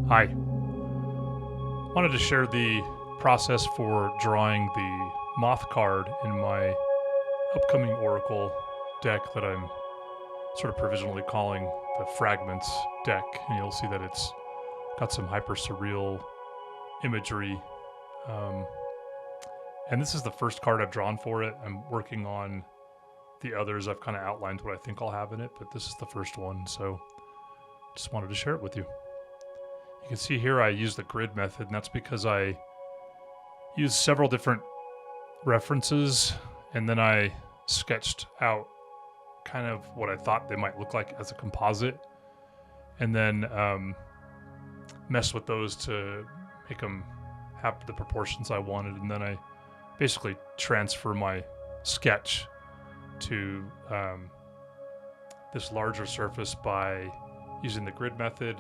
Hi. Wanted to share the process for drawing the Moth card in my upcoming Oracle deck that I'm sort of provisionally calling the Fragments deck. And you'll see that it's got some Hypersurreal imagery. Um, and this is the first card I've drawn for it. I'm working on the others. I've kind of outlined what I think I'll have in it, but this is the first one. So just wanted to share it with you. You can see here I use the grid method, and that's because I use several different references, and then I sketched out kind of what I thought they might look like as a composite, and then messed with those to make them have the proportions I wanted, and then I basically transfer my sketch to this larger surface by using the grid method.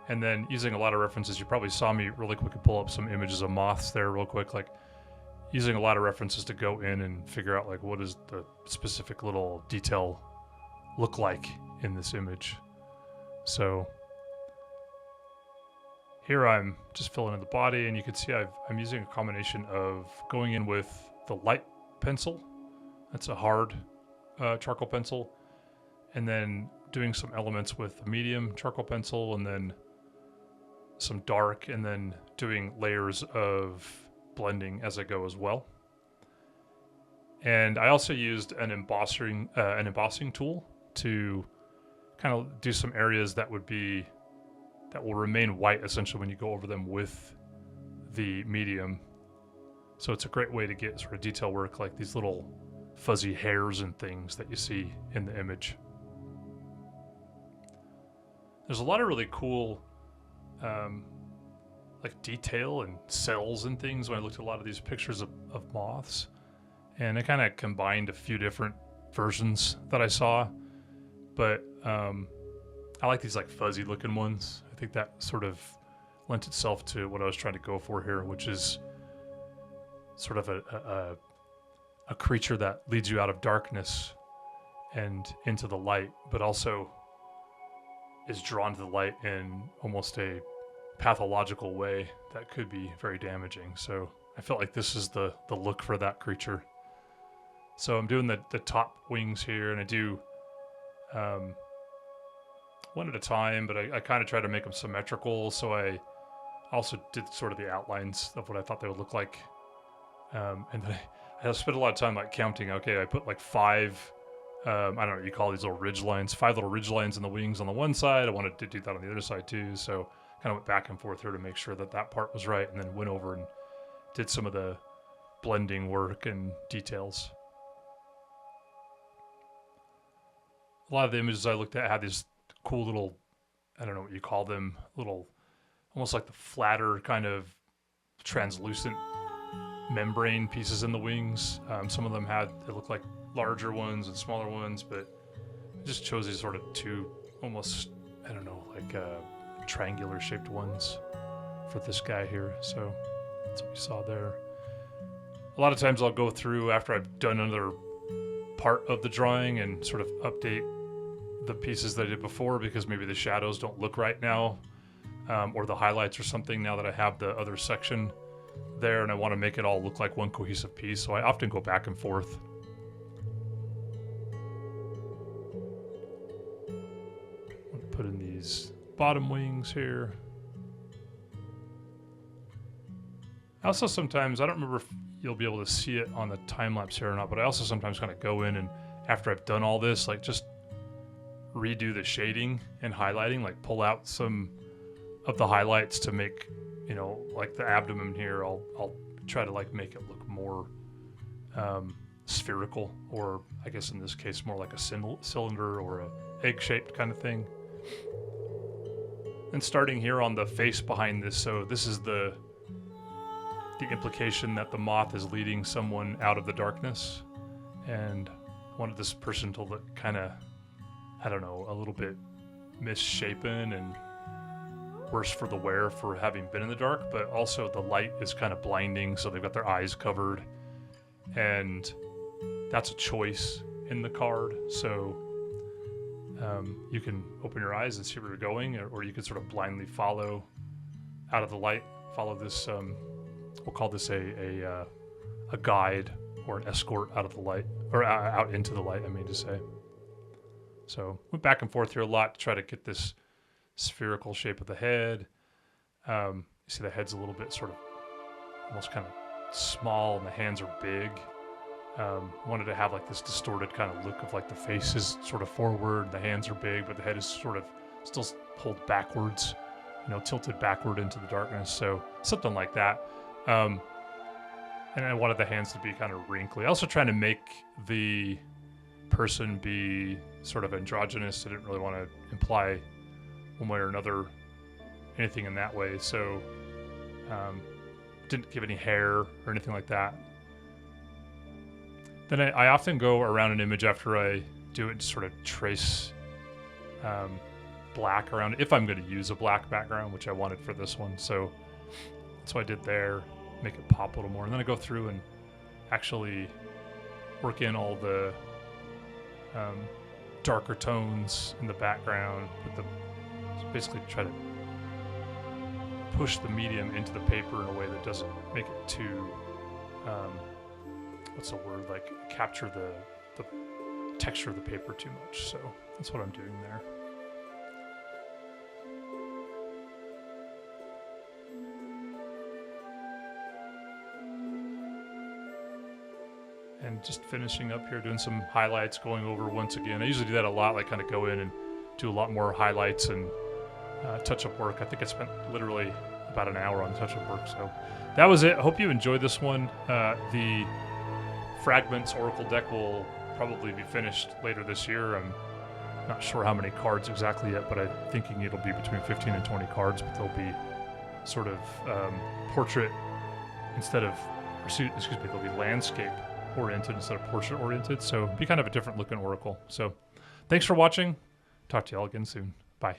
And then using a lot of references, you probably saw me really quickly pull up some images of moths there real quick, like using a lot of references to go in and figure out like what does the specific little detail look like in this image. So here I'm just filling in the body, and you can see I'm using a combination of going in with the light pencil, that's a hard charcoal pencil, and then doing some elements with the medium charcoal pencil, and then some dark, and then doing layers of blending as I go as well. And I also used an embossing tool to kind of do some areas that will remain white essentially when you go over them with the medium. So it's a great way to get sort of detail work, like these little fuzzy hairs and things that you see in the image. There's a lot of really cool like detail and cells and things when I looked at a lot of these pictures of moths, and I kind of combined a few different versions that I saw, but I like these like fuzzy looking ones. I think that sort of lent itself to what I was trying to go for here, which is sort of a creature that leads you out of darkness and into the light, but also is drawn to the light in almost a pathological way that could be very damaging. So I felt like this is the look for that creature. So I'm doing the top wings here, and I do one at a time, but I kind of try to make them symmetrical. So I also did sort of the outlines of what I thought they would look like. And then I spent a lot of time like counting. Okay, I put like 5 I don't know what you call these little ridge lines, 5 little ridge lines in the wings on the one side. I wanted to do that on the other side too. So kind of went back and forth here to make sure that that part was right, and then went over and did some of the blending work and details. A lot of the images I looked at had these cool little, I don't know what you call them, little, almost like the flatter kind of translucent membrane pieces in the wings. Some of them had, they looked like larger ones and smaller ones, but I just chose these sort of two almost, I don't know, like triangular shaped ones for this guy here. So that's what we saw there. A lot of times I'll go through after I've done another part of the drawing and sort of update the pieces that I did before, because maybe the shadows don't look right now, or the highlights or something, now that I have the other section there, and I want to make it all look like one cohesive piece. So I often go back and forth. Put in these bottom wings here. I also sometimes, I don't remember if you'll be able to see it on the time lapse here or not, but I also sometimes kind of go in and after I've done all this, like just redo the shading and highlighting, like pull out some of the highlights to make, you know, like the abdomen here, I'll try to like make it look more spherical, or I guess in this case more like a cylinder or a egg-shaped kind of thing. And starting here on the face behind this, so this is the implication that the moth is leading someone out of the darkness, and I wanted this person to look kind of, I don't know, a little bit misshapen and worse for the wearer for having been in the dark, but also the light is kind of blinding, so they've got their eyes covered, and that's a choice in the card. So you can open your eyes and see where you're going, or you can sort of blindly follow out of the light. Follow this, we'll call this a guide or an escort out of the light, or out into the light, I mean to say. So went back and forth here a lot to try to get this spherical shape of the head. You see the head's a little bit sort of almost kind of small and the hands are big. Wanted to have like this distorted kind of look of like the face is sort of forward, the hands are big, but the head is sort of still pulled backwards, tilted backward into the darkness. So something like that. And I wanted the hands to be kind of wrinkly. Also trying to make the person be sort of androgynous. I didn't really want to imply one way or another anything in that way. So didn't give any hair or anything like that. Then I often go around an image after I do it to sort of trace black around it, if I'm going to use a black background, which I wanted for this one. So that's what I did there, make it pop a little more. And then I go through and actually work in all the darker tones in the background, basically try to push the medium into the paper in a way that doesn't make it too like capture the texture of the paper too much. So that's what I'm doing there. And just finishing up here, doing some highlights, going over once again. I usually do that a lot, like kind of go in and do a lot more highlights and touch-up work. I think I spent literally about an hour on touch-up work. So that was it. I hope you enjoyed this one. The Fragments Oracle deck will probably be finished later this year. I'm not sure how many cards exactly yet, but I'm thinking it'll be between 15 and 20 cards, but they'll be sort of portrait instead of, they'll be landscape oriented instead of portrait oriented. So be kind of a different looking Oracle. So thanks for watching. Talk to y'all again soon. Bye.